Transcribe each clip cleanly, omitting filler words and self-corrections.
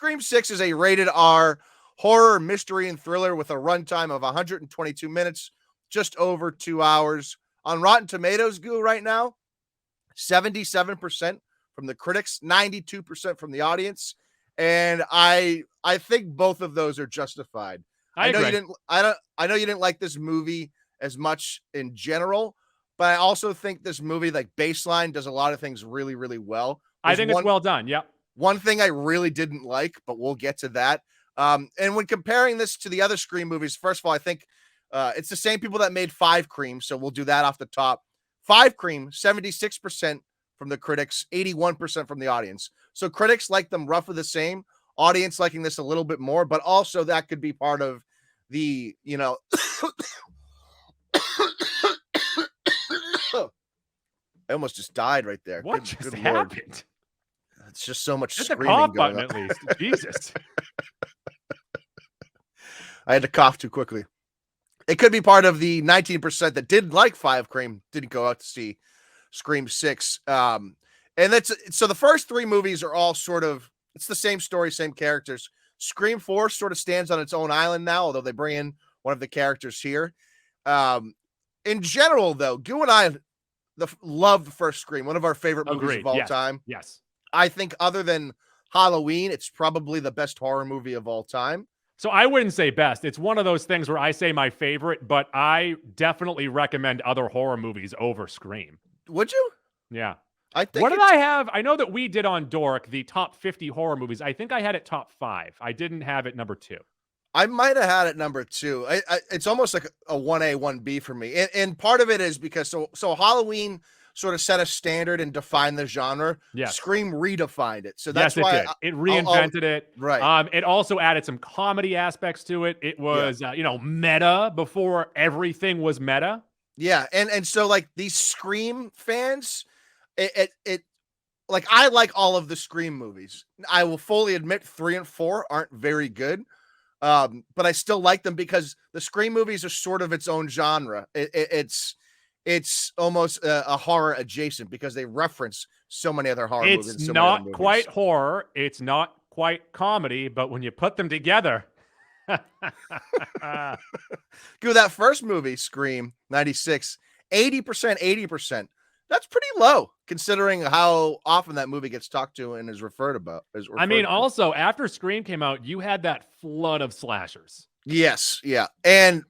Scream 6 is a rated R horror, mystery, and thriller with a runtime of 122 minutes, just over 2 hours. On Rotten Tomatoes, Goo, right now, 77% from the critics, 92% from the audience. And I think both of those are justified. I know you didn't like this movie as much in general, but I also think this movie, like baseline, does a lot of things really, really well. I think it's well done. Yep. One thing I really didn't like, but we'll get to that. And when comparing this to the other Scream movies, first of all, I think it's the same people that made Five Cream, so we'll do that off the top. Five Cream, 76% from the critics, 81% from the audience. So critics like them roughly the same, audience liking this a little bit more, but also that could be part of the, you know, I almost just died right there. What just happened? It's just so much Hit screaming the cough going button on. at least. Jesus. I had to cough too quickly. It could be part of the 19% that did like Five Cream, didn't go out to see Scream 6. And that's so the first three movies are all sort of, it's the same story, same characters. Scream 4 sort of stands on its own island now, although they bring in one of the characters here. In general, though, Goo and I love the first Scream, one of our favorite movies of all time. Yes. I think other than Halloween, it's probably the best horror movie of all time. So I wouldn't say best. It's one of those things where I say my favorite, but I definitely recommend other horror movies over Scream. Would you? Yeah. I think. What did I have? I know that we did on Dork the top 50 horror movies. I think I had it top 5. I didn't have it number 2. I might have had it number 2. It's almost like a 1A, 1B for me. And part of it is because so Halloween sort of set a standard and defined the genre. Yes. Scream redefined it. So that's yes, why it did. It reinvented it. Right. It also added some comedy aspects to it. It was, meta before everything was meta. Yeah. And so like these Scream fans, it like, I like all of the Scream movies. I will fully admit 3 and 4 aren't very good. But I still like them because the Scream movies are sort of its own genre. It's almost a horror adjacent because they reference so many other horror movies. It's not quite horror. It's not quite comedy, but when you put them together. Go that first movie, Scream, 96, 80%. That's pretty low considering how often that movie gets talked to and is referred about. Also after Scream came out, you had that flood of slashers. Yes. Yeah. And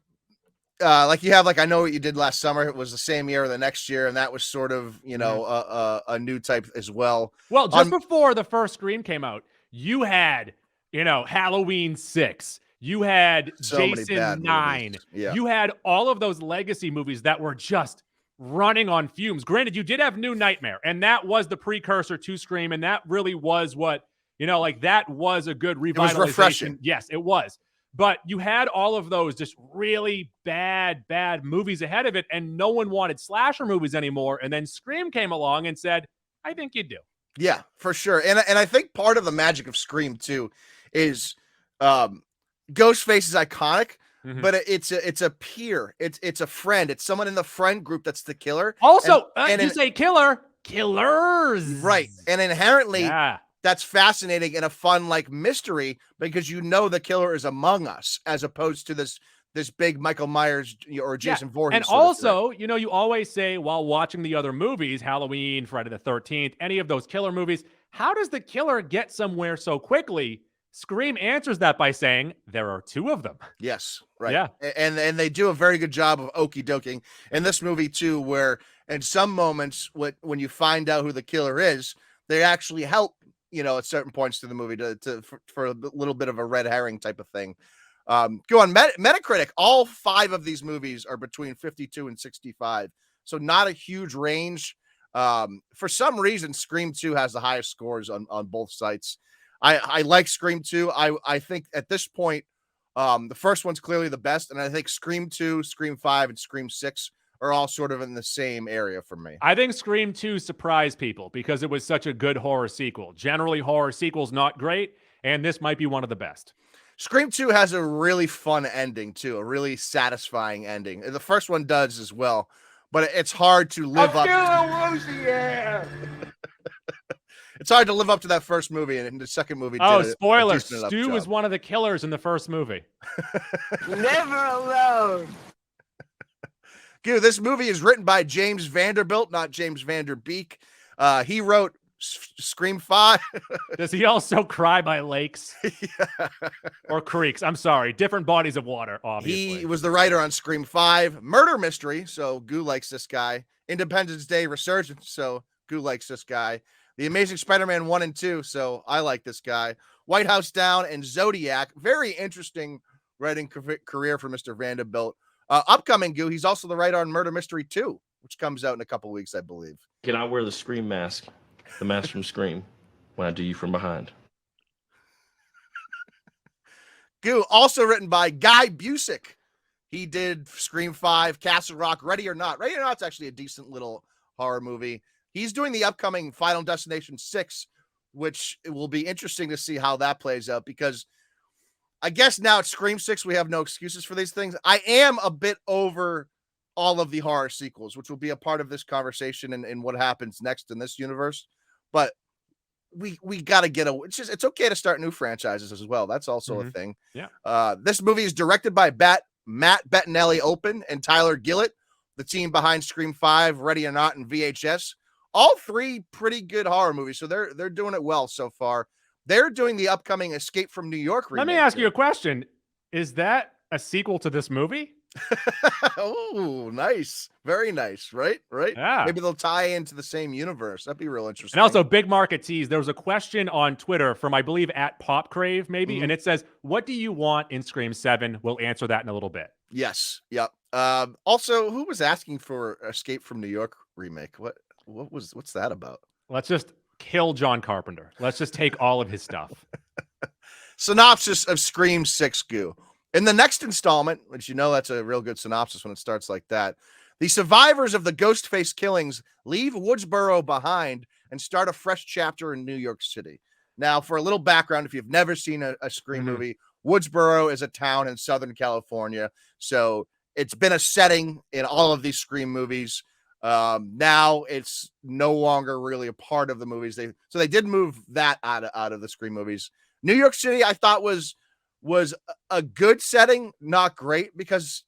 like you have, like, I Know What You Did Last Summer. It was the same year or the next year. And that was sort of, a new type as well. Well, just before the first Scream came out, you had, Halloween 6. You had Jason 9. Yeah. You had all of those legacy movies that were just running on fumes. Granted, you did have New Nightmare, and that was the precursor to Scream. And that really was what, that was a good revitalization. It was refreshing. Yes, it was. But you had all of those just really bad movies ahead of it, and no one wanted slasher movies anymore. And then Scream came along and said, I think you do. Yeah, for sure. And I think part of the magic of Scream, too, is Ghostface is iconic, but it's a peer. It's a friend. It's someone in the friend group that's the killer. Also, you say killer, killers. Right. And inherently... Yeah. That's fascinating and a fun like mystery because the killer is among us as opposed to this big Michael Myers or Jason Voorhees. And also, you always say while watching the other movies, Halloween, Friday the 13th, any of those killer movies, how does the killer get somewhere so quickly? Scream answers that by saying there are 2 of them. Yes, right. Yeah. And they do a very good job of okey doking in this movie too, where in some moments when you find out who the killer is, they actually help at certain points to the movie for a little bit of a red herring type of thing. Go on Metacritic. All 5 of these movies are between 52 and 65. So not a huge range. For some reason, Scream 2 has the highest scores on both sites. I like Scream 2. I think at this point, the first one's clearly the best. And I think Scream 2, Scream 5, and Scream 6 are all sort of in the same area for me. I think Scream 2 surprised people because it was such a good horror sequel. Generally, horror sequels not great, and this might be one of the best. Scream 2 has a really fun ending, too, a really satisfying ending. The first one does as well, but it's hard to live up. It's hard to live up to that first movie, and the second movie did a spoiler. decent enough Stu job. is one of the killers in the first movie. Never alone. Dude, this movie is written by James Vanderbilt, not James Vanderbeek. He wrote Scream 5. Does he also cry by lakes Yeah. or creeks? I'm sorry. Different bodies of water, obviously. He was the writer on Scream 5, Murder Mystery, so Goo likes this guy. Independence Day Resurgence, so Goo likes this guy. The Amazing Spider-Man 1 and 2, so I like this guy. White House Down and Zodiac. Very interesting writing career for Mr. Vanderbilt. Upcoming Goo, he's also the writer on Murder Mystery 2, which comes out in a couple weeks, I believe. Can I wear the Scream mask, the mask from Scream, when I do you from behind? Goo, also written by Guy Busick. He did Scream 5, Castle Rock, Ready or Not. Ready or Not's actually a decent little horror movie. He's doing the upcoming Final Destination 6, which it will be interesting to see how that plays out, because I guess now it's Scream 6. We have no excuses for these things. I am a bit over all of the horror sequels, which will be a part of this conversation and what happens next in this universe. But we got to get it's okay to start new franchises as well. That's also a thing. Yeah. This movie is directed by Matt Bettinelli and Tyler Gillett, the team behind Scream 5, Ready or Not, and VHS. All three pretty good horror movies, so they're doing it well so far. They're doing the upcoming Escape from New York remake. Let me ask you a question. Is that a sequel to this movie? Oh, nice. Very nice, right? Yeah. Maybe they'll tie into the same universe. That'd be real interesting. And also, big market tease. There was a question on Twitter from, I believe, @PopCrave, maybe, and it says, "What do you want in Scream 7?" We'll answer that in a little bit. Yes. Yep. Also, who was asking for Escape from New York remake? What's that about? Let's just kill John Carpenter. Let's just take all of his stuff. Synopsis of Scream 6 Goo. In the next installment, which that's a real good synopsis when it starts like that, the survivors of the Ghostface killings leave Woodsboro behind and start a fresh chapter in New York City. Now, for a little background, if you've never seen a Scream movie, Woodsboro is a town in Southern California. So it's been a setting in all of these Scream movies. Now it's no longer really a part of the movies. They did move that out of the Scream movies. New York City, I thought was a good setting, not great, because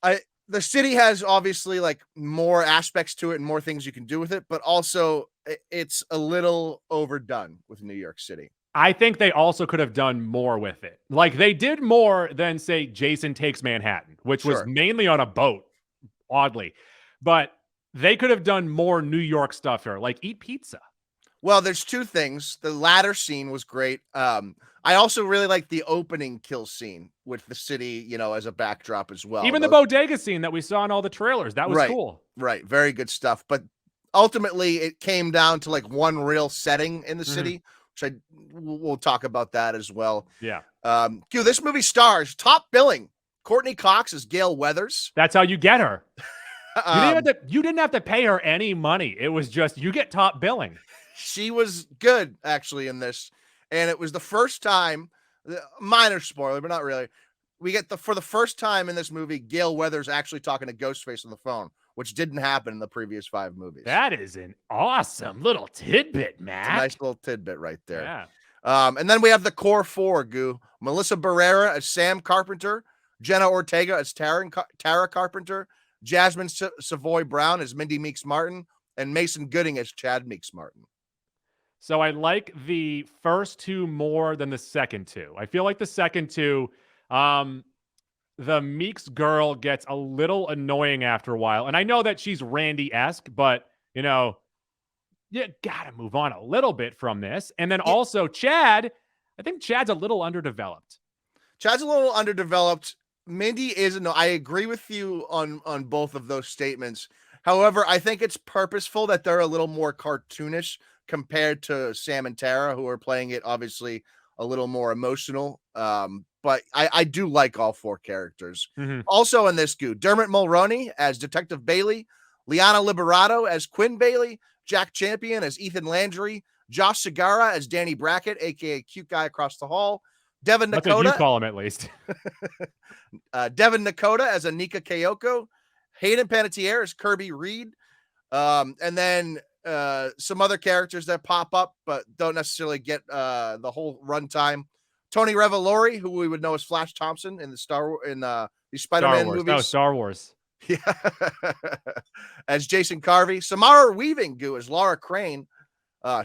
the city has obviously like more aspects to it and more things you can do with it, but also it's a little overdone with New York City. I think they also could have done more with it. Like, they did more than, say, Jason Takes Manhattan, which was mainly on a boat, oddly. But they could have done more New York stuff here, like eat pizza. Well, there's two things. The latter scene was great. I also really like the opening kill scene with the city, as a backdrop as well. Even the bodega scene that we saw in all the trailers, that was cool. Right. Very good stuff. But ultimately, it came down to like one real setting in the city, which we'll talk about that as well. Yeah. This movie stars top billing Courteney Cox as Gail Weathers. That's how you get her. You didn't have to pay her any money. It was just, you get top billing. She was good, actually, in this. And it was the first time, minor spoiler, but not really. We get for the first time in this movie, Gail Weathers actually talking to Ghostface on the phone, which didn't happen in the previous 5 movies. That is an awesome little tidbit, Matt. It's a nice little tidbit right there. Yeah. And then we have the core 4, Goo. Melissa Barrera as Sam Carpenter, Jenna Ortega as Tara Carpenter, Jasmine Savoy Brown as Mindy Meeks Martin, and Mason Gooding as Chad Meeks Martin. So I like the first 2 more than the second 2. I feel like the second 2, the Meeks girl gets a little annoying after a while. And I know that she's Randy-esque, but, you got to move on a little bit from this. And then also Chad, I think Chad's a little underdeveloped. Mindy is, I agree with you on both of those statements. However, I think it's purposeful that they're a little more cartoonish compared to Sam and Tara, who are playing it obviously a little more emotional. But I do like all 4 characters. Also in this Goo, Dermot Mulroney as Detective Bailey, Liana Liberato as Quinn Bailey, Jack Champion as Ethan Landry, Josh Segarra as Danny Brackett, aka Cute Guy Across the Hall, Devin Nakota. That's what you call him, at least. Devin Nakota as Anika Kayoko, Hayden Panettiere as Kirby Reed, and then some other characters that pop up, but don't necessarily get the whole runtime. Tony Revolori, who we would know as Flash Thompson in the the Spider-Man movies. No, Star Wars. Yeah. As Jason Carvey. Samara Weaving as Laura Crane.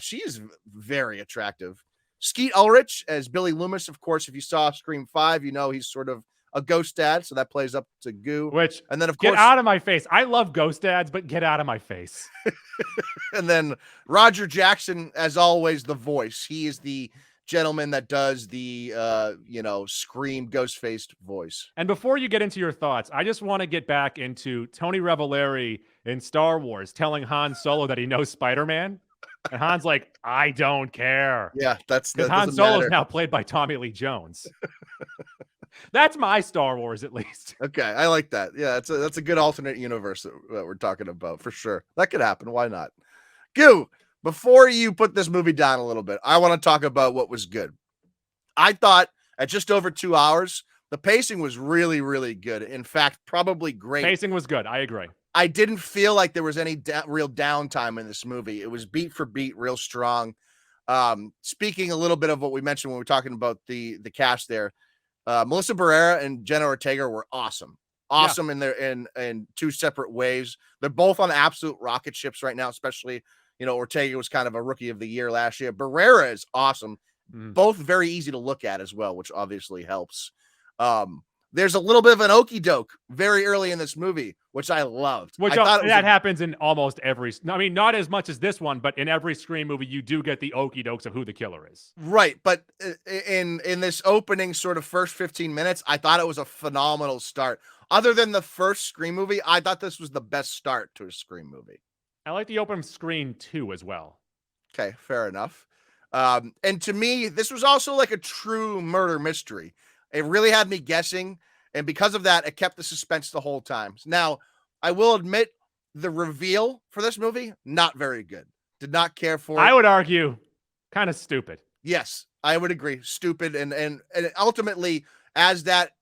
She is very attractive. Skeet Ulrich as Billy Loomis. Of course, if you saw Scream 5, you know he's sort of a ghost dad, so that plays up to Goo. Which, and then of get course, out of my face. I love ghost dads, but get out of my face. And then Roger Jackson, as always, the voice. He is the gentleman that does the Scream ghost-faced voice. And before you get into your thoughts, I just want to get back into Tony Revolori in Star Wars telling Han Solo that he knows Spider-Man. And Han's like, I don't care. Yeah, that's because Han Solo's now played by Tommy Lee Jones. That's my Star Wars, at least. Okay, I like that. Yeah, that's a good alternate universe that we're talking about for sure. That could happen. Why not? Goo, before you put this movie down a little bit, I want to talk about what was good. I thought at just over 2 hours, the pacing was really, really good. In fact, probably great. Pacing was good. I agree. I didn't feel like there was any real downtime in this movie. It was beat for beat, real strong. Speaking a little bit of what we mentioned when we were talking about the cast there, Melissa Barrera and Jenna Ortega were awesome. In their in two separate ways. They're both on absolute rocket ships right now, especially, Ortega was kind of a rookie of the year last year. Barrera is awesome. Both very easy to look at as well, which obviously helps. There's a little bit of an okie doke very early in this movie, which I loved. That happens in almost every, I mean, not as much as this one, but in every Scream movie, you do get the okie dokes of who the killer is. Right. But in this opening sort of first 15 minutes, I thought it was a phenomenal start. Other than the first Scream movie, I thought this was the best start to a Scream movie. I like the open of Scream 2 as well. Okay, fair enough. And to me, this was also like a true murder mystery. It really had me guessing, and because of that, it kept the suspense the whole time. Now, I will admit, the reveal for this movie, not very good. Did not care for it. I would argue, kind of stupid. Yes, I would agree. Stupid, and ultimately, as that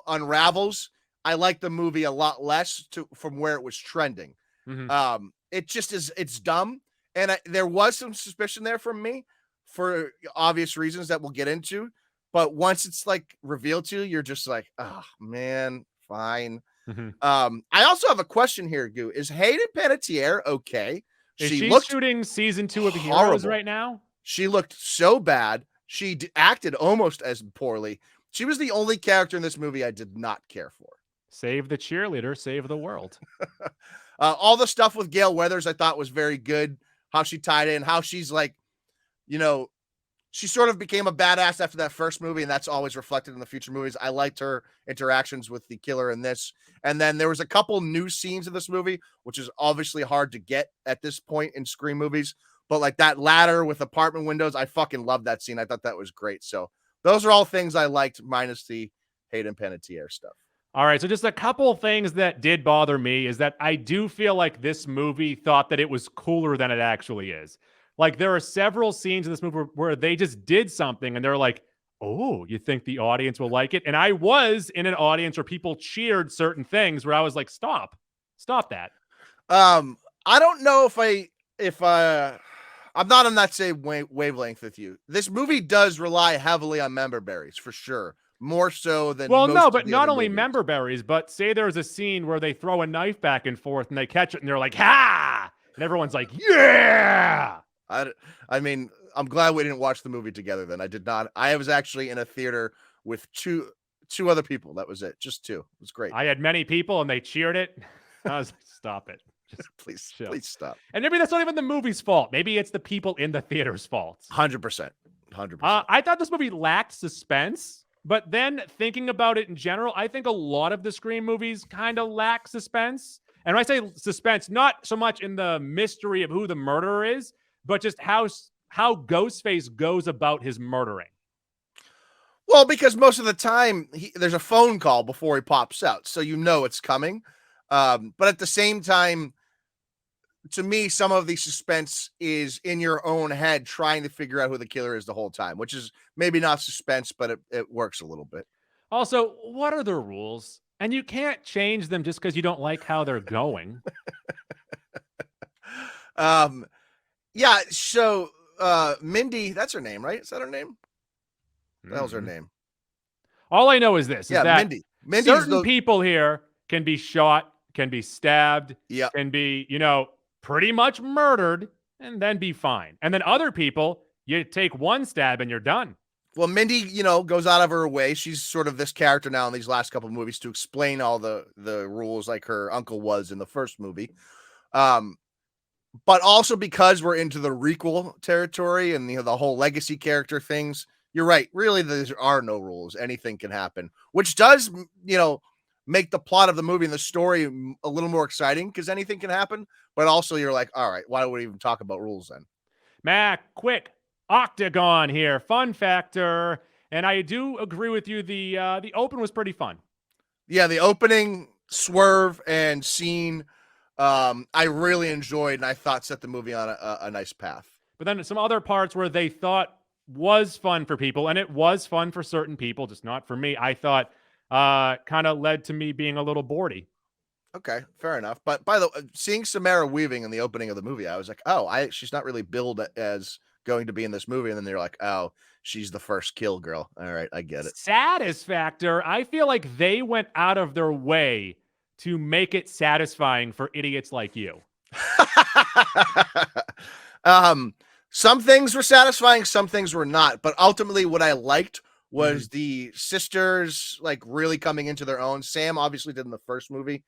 unravels, I like the movie a lot less from where it was trending. Mm-hmm. It just is. It's dumb, and there was some suspicion there from me for obvious reasons that we'll get into. But once it's like revealed to you, you're just like, oh man, fine. Mm-hmm. I also have a question here, Goo. Is Hayden Panettiere okay? Is she shooting season 2 of Heroes right now? She looked so bad. She acted almost as poorly. She was the only character in this movie I did not care for. Save the cheerleader, save the world. All the stuff with Gale Weathers I thought was very good. How she tied in, how she's like, she sort of became a badass after that first movie, and that's always reflected in the future movies. I liked her interactions with the killer in this. And then there was a couple new scenes in this movie, which is obviously hard to get at this point in Scream movies. But like that ladder with apartment windows, I fucking love that scene. I thought that was great. So those are all things I liked, minus the Hayden Panettiere stuff. All right, so just a couple of things that did bother me is that I do feel like this movie thought that it was cooler than it actually is. Like, there are several scenes in this movie where they just did something and they're like, oh, you think the audience will like it? And I was in an audience where people cheered certain things where I was like, stop that. I don't know if I'm not on that same wavelength with you. This movie does rely heavily on member berries for sure. More so than but not only member berries, but say there's a scene where they throw a knife back and forth and they catch it and they're like, ha! And everyone's like, yeah! I mean, I'm glad we didn't watch the movie together then. I did not. I was actually in a theater with two other people. That was it. Just two. It was great. I had many people and they cheered it. I was like, stop it. Just please stop. And maybe that's not even the movie's fault. Maybe it's the people in the theater's fault. 100%. I thought this movie lacked suspense, but then thinking about it in general, I think a lot of the Scream movies kind of lack suspense. And when I say suspense, not so much in the mystery of who the murderer is, but just how Ghostface goes about his murdering. Well, because most of the time there's a phone call before he pops out, so it's coming. But at the same time, to me, some of the suspense is in your own head trying to figure out who the killer is the whole time, which is maybe not suspense, but it works a little bit. Also, what are the rules? And you can't change them just because you don't like how they're going. Yeah, so Mindy, that's her name, right? Is that her name? What the hell's her name? All I know is this: is Yeah, that Mindy. Mindy's certain people here can be shot, can be stabbed, yeah. can be, pretty much murdered, and then be fine. And then other people, you take one stab and you're done. Well, Mindy, goes out of her way. She's sort of this character now in these last couple of movies to explain all the rules like her uncle was in the first movie. But also because we're into the requel territory and the whole legacy character things, you're right. Really, there are no rules. Anything can happen, which does, make the plot of the movie and the story a little more exciting because anything can happen. But also you're like, all right, why would we even talk about rules then? Mac, quick octagon here, fun factor. And I do agree with you. The open was pretty fun. Yeah, the opening swerve and scene, I really enjoyed, and I thought set the movie on a nice path. But then some other parts where they thought was fun for people, and it was fun for certain people, just not for me. I thought kind of led to me being a little boardy. Okay, fair enough. But by the way, seeing Samara Weaving in the opening of the movie, I was like, oh, she's not really billed as going to be in this movie. And then they're like, oh, she's the first kill girl. All right, I get it. Satisfactor. I feel like they went out of their way to make it satisfying for idiots like you. Some things were satisfying, some things were not. But ultimately, what I liked was the sisters like really coming into their own. Sam obviously did in the first movie.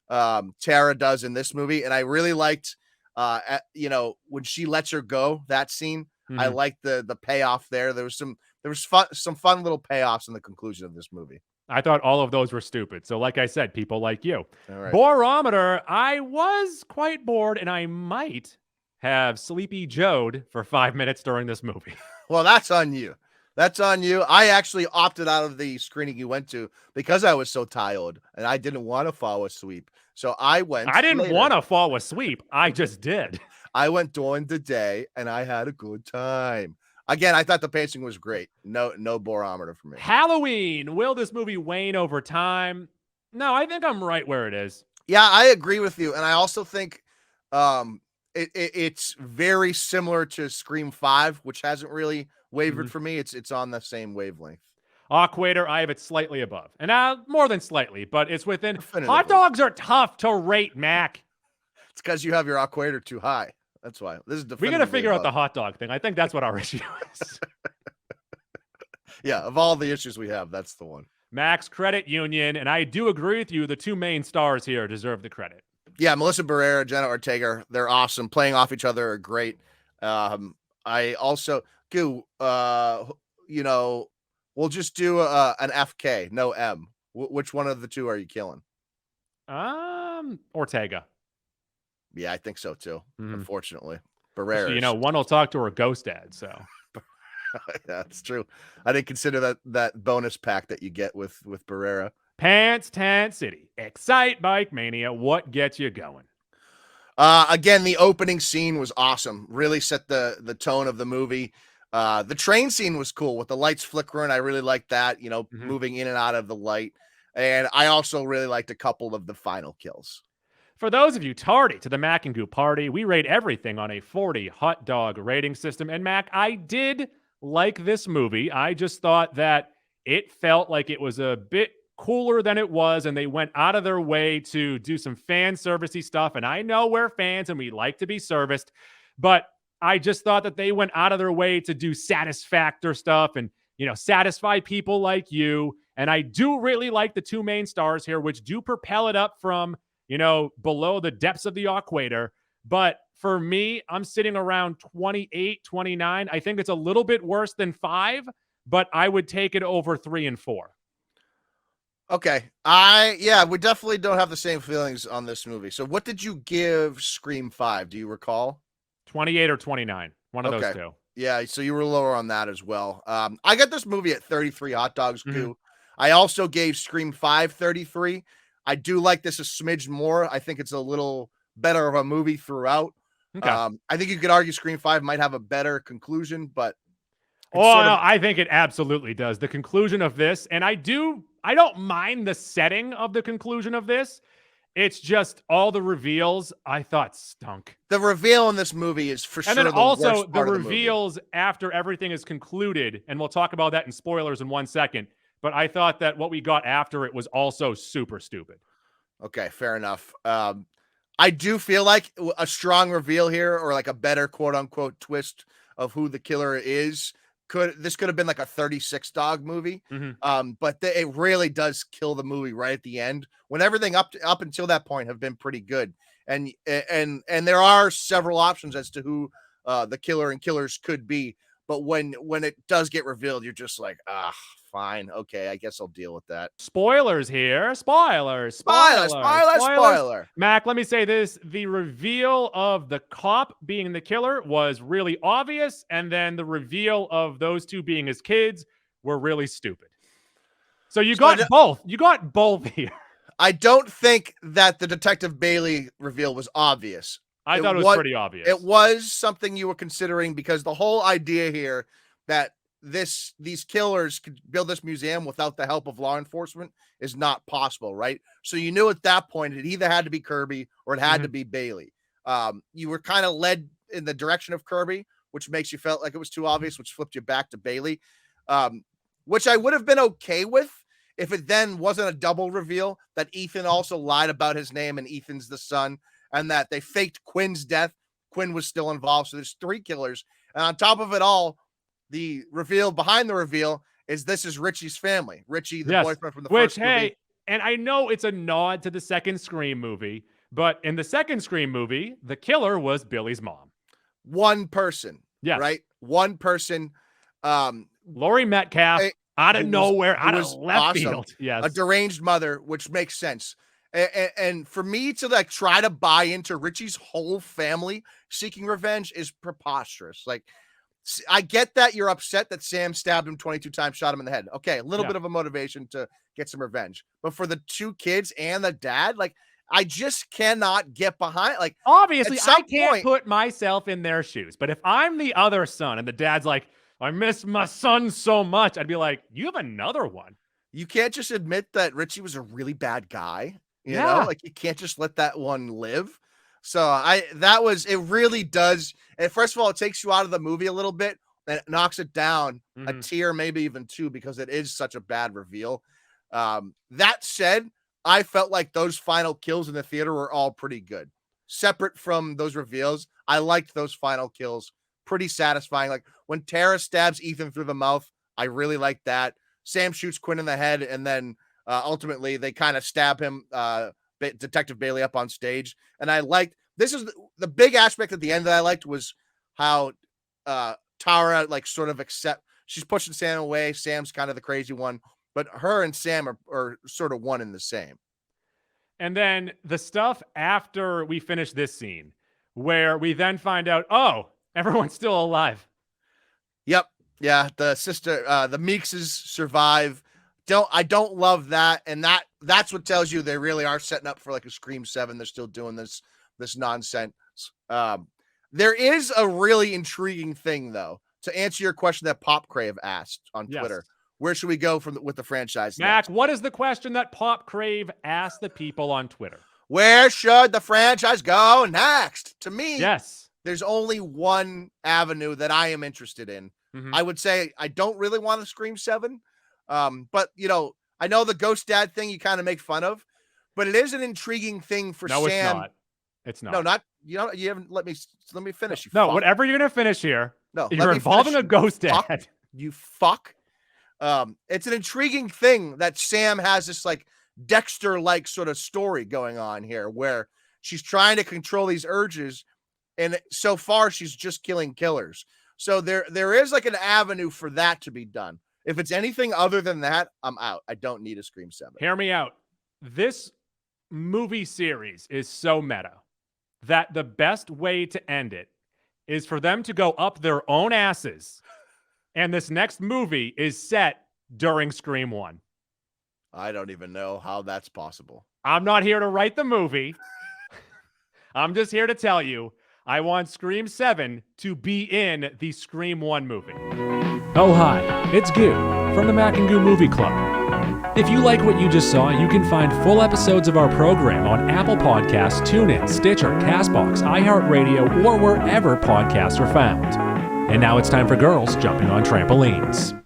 Tara does in this movie, and I really liked when she lets her go, that scene. I liked the payoff there. There was some fun little payoffs in the conclusion of this movie. I thought all of those were stupid. So like I said, people like you. All right. Barometer, I was quite bored, and I might have Sleepy Joe'd for 5 minutes during this movie. Well, that's on you. That's on you. I actually opted out of the screening you went to because I was so tired and I didn't want to fall asleep. So I went. I didn't want to fall asleep. I just did. I went during the day and I had a good time. Again, I thought the pacing was great. No barometer for me. Halloween. Will this movie wane over time? No, I think I'm right where it is. Yeah, I agree with you. And I also think it's very similar to Scream 5, which hasn't really wavered for me. It's on the same wavelength. Equator, I have it slightly above. And more than slightly, but it's within. Definitively. Hot dogs are tough to rate, Mac. It's because you have your equator too high. That's why. This is we got to figure out the hot dog thing. I think that's what our issue is. Yeah, of all the issues we have, that's the one. Mac's credit union, and I do agree with you. The two main stars here deserve the credit. Yeah, Melissa Barrera, Jenna Ortega, they're awesome. Playing off each other are great. I also do, we'll just do an FK, no M. Which one of the two are you killing? Ortega. Yeah, I think so too. Unfortunately, Barrera. So, one will talk to her ghost dad. So yeah, it's true. I didn't consider that bonus pack that you get with Barrera. Pants Tent City, Excite Bike Mania. What gets you going? Again, the opening scene was awesome. Really set the tone of the movie. The train scene was cool with the lights flickering. I really liked that, moving in and out of the light. And I also really liked a couple of the final kills. For those of you tardy to the Mac and Goo party, we rate everything on a 40 hot dog rating system. And Mac, I did like this movie. I just thought that it felt like it was a bit cooler than it was, and they went out of their way to do some fan servicey stuff. And I know we're fans and we like to be serviced, but I just thought that they went out of their way to do satisfactor stuff and, satisfy people like you. And I do really like the two main stars here, which do propel it up from, below the depths of the equator. But for me, I'm sitting around 28, 29. I think it's a little bit worse than 5, but I would take it over 3 and 4. Okay. We definitely don't have the same feelings on this movie. So what did you give Scream 5? Do you recall? 28 or 29. One of those two. Yeah, so you were lower on that as well. I got this movie at 33 hot dogs too. I also gave Scream 5 33. I do like this a smidge more. I think it's a little better of a movie throughout. Okay. I think you could argue Scream 5 might have a better conclusion, but I think it absolutely does. The conclusion of this, and I don't mind the setting of the conclusion of this. It's just all the reveals I thought stunk. The reveal in this movie is for And sure then the also worst the part of the movie. reveals after everything is concluded, and we'll talk about that in spoilers in 1 second. But I thought that what we got after it was also super stupid. Okay, fair enough. I do feel like a strong reveal here, or like a better quote unquote twist of who the killer is. This could have been like a 36 dog movie. But it really does kill the movie right at the end, when everything up until that point have been pretty good. And there are several options as to who the killer and killers could be. But when it does get revealed, you're just like, fine. Okay, I guess I'll deal with that. Spoilers here. Spoilers. Mac, let me say this. The reveal of the cop being the killer was really obvious. And then the reveal of those two being his kids were really stupid. So you got both. You got both here. I don't think that the Detective Bailey reveal was obvious. I thought it was pretty obvious. It was something you were considering, because the whole idea here that these killers could build this museum without the help of law enforcement is not possible, right? So you knew at that point it either had to be Kirby or it had to be Bailey. You were kind of led in the direction of Kirby, which makes you felt like it was too obvious, which flipped you back to Bailey, which I would have been okay with if it then wasn't a double reveal that Ethan also lied about his name and Ethan's the son, and that they faked Quinn's death. Quinn was still involved. So there's 3 killers. And on top of it all, the reveal behind the reveal is this is Richie's family. Richie, the boyfriend from the first movie. And I know it's a nod to the second Scream movie, but in the second Scream movie, the killer was Billy's mom. One person. Yes. Right? One person. Laurie Metcalf, out of nowhere, out of left field. Yes. A deranged mother, which makes sense. And for me to like try to buy into Richie's whole family seeking revenge is preposterous. Like, I get that you're upset that Sam stabbed him 22 times, shot him in the head. Okay, a little bit of a motivation to get some revenge. But for the 2 kids and the dad, like, I just cannot get behind. Like, obviously, I can't put myself in their shoes. But if I'm the other son and the dad's like, I miss my son so much, I'd be like, you have another one. You can't just admit that Richie was a really bad guy. You know, like, you can't just let that one live. So it really does. And first of all, it takes you out of the movie a little bit and it knocks it down a tier, maybe even 2, because it is such a bad reveal. That said, I felt like those final kills in the theater were all pretty good. Separate from those reveals, I liked those final kills. Pretty satisfying. Like when Tara stabs Ethan through the mouth, I really like that. Sam shoots Quinn in the head, and then ultimately they kind of stab him, Detective Bailey, up on stage. And I liked, this is the big aspect at the end that I liked, was how Tara like sort of she's pushing Sam away. Sam's kind of the crazy one, but her and Sam are sort of one and the same. And then the stuff after we finish this scene, where we then find out, oh, everyone's still alive. Yep. Yeah. The sister, the Meekses survive. I don't love that. And that's what tells you they really are setting up for like a Scream 7. They're still doing this nonsense. There is a really intriguing thing, though, to answer your question that Pop Crave asked on Twitter. Where should we go with the franchise Mac, next? what is the question that Pop Crave asked the people on Twitter? Where should the franchise go next? To me, yes, there's only one avenue that I am interested in. I would say I don't really want to Scream 7. But, you know, I know the ghost dad thing you kind of make fun of, but it is an intriguing thing for Sam. No, it's not. It's not. No, not, you haven't let me finish. No, whatever you're going to finish here. No, you're involving a ghost dad. Fuck, you fuck. It's an intriguing thing that Sam has this like Dexter-like sort of story going on here, where she's trying to control these urges, and so far she's just killing killers. So there is like an avenue for that to be done. If it's anything other than that, I'm out. I don't need a Scream 7. Hear me out. This movie series is so meta that the best way to end it is for them to go up their own asses. And this next movie is set during Scream 1. I don't even know how that's possible. I'm not here to write the movie. I'm just here to tell you, I want Scream 7 to be in the Scream 1 movie. Oh, hi. It's Goo from the Mac and Goo Movie Club. If you like what you just saw, you can find full episodes of our program on Apple Podcasts, TuneIn, Stitcher, CastBox, iHeartRadio, or wherever podcasts are found. And now it's time for girls jumping on trampolines.